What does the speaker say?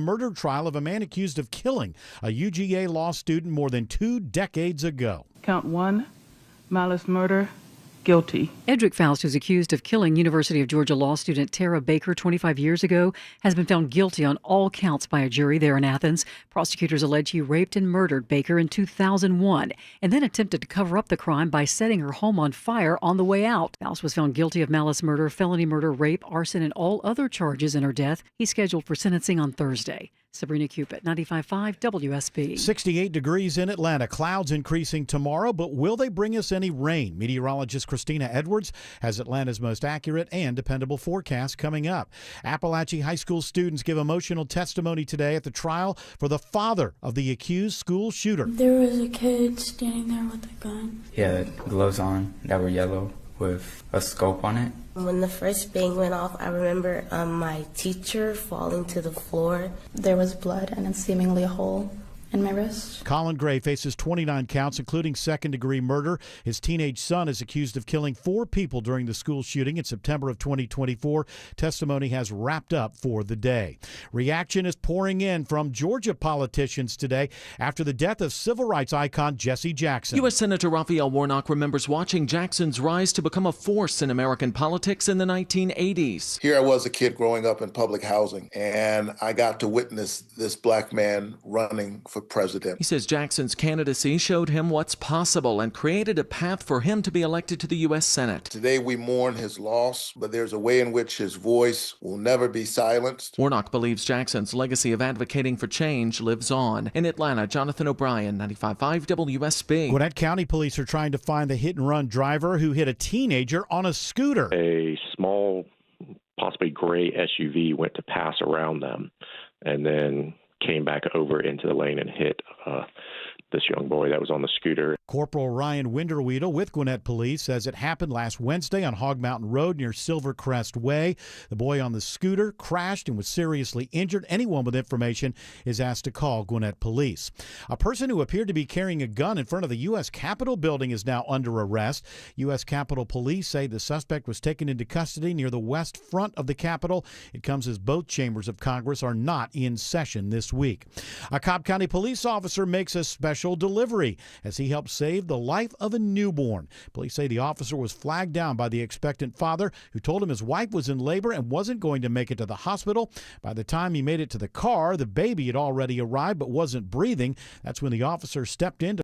murder trial of a man accused of killing a UGA law student more than 2 decades ago. Count 1, malice murder, guilty. Edric Faust, who's accused of killing University of Georgia law student Tara Baker 25 years ago, has been found guilty on all counts by a jury there in Athens. Prosecutors allege he raped and murdered Baker in 2001 and then attempted to cover up the crime by setting her home on fire on the way out. Faust was found guilty of malice murder, felony murder, rape, arson, and all other charges in her death. He's scheduled for sentencing on Thursday. Sabrina Cupid, 95.5 WSB. 68 degrees in Atlanta. Clouds increasing tomorrow, but will they bring us any rain? Meteorologist Christina Edwards has Atlanta's most accurate and dependable forecast coming up. Appalachia High School students give emotional testimony today at the trial for the father of the accused school shooter. There was a kid standing there with a gun. He had gloves on that were yellow with a scope on it. When the first bang went off, I remember my teacher falling to the floor. There was blood and seemingly a hole in my wrist. Colin Gray faces 29 counts, including second-degree murder. His teenage son is accused of killing 4 people during the school shooting in September of 2024. Testimony has wrapped up for the day. Reaction is pouring in from Georgia politicians today after the death of civil rights icon Jesse Jackson. U.S. Senator Raphael Warnock remembers watching Jackson's rise to become a force in American politics in the 1980s. Here I was, a kid growing up in public housing, and I got to witness this black man running for president. He says Jackson's candidacy showed him what's possible and created a path for him to be elected to the U.S. Senate. Today we mourn his loss, but there's a way in which his voice will never be silenced. Warnock believes Jackson's legacy of advocating for change lives on. In Atlanta, Jonathan O'Brien, 95.5 WSB. Gwinnett County police are trying to find the hit-and-run driver who hit a teenager on a scooter. A small, possibly gray SUV went to pass around them and then came back over into the lane and hit this young boy that was on the scooter. Corporal Ryan Winderweedle with Gwinnett Police says it happened last Wednesday on Hog Mountain Road near Silvercrest Way. The boy on the scooter crashed and was seriously injured. Anyone with information is asked to call Gwinnett Police. A person who appeared to be carrying a gun in front of the U.S. Capitol building is now under arrest. U.S. Capitol Police say the suspect was taken into custody near the west front of the Capitol. It comes as both chambers of Congress are not in session this week. A Cobb County police officer makes a special delivery as he helps save the life of a newborn. Police say the officer was flagged down by the expectant father who told him his wife was in labor and wasn't going to make it to the hospital. By the time he made it to the car, the baby had already arrived but wasn't breathing. That's when the officer stepped in to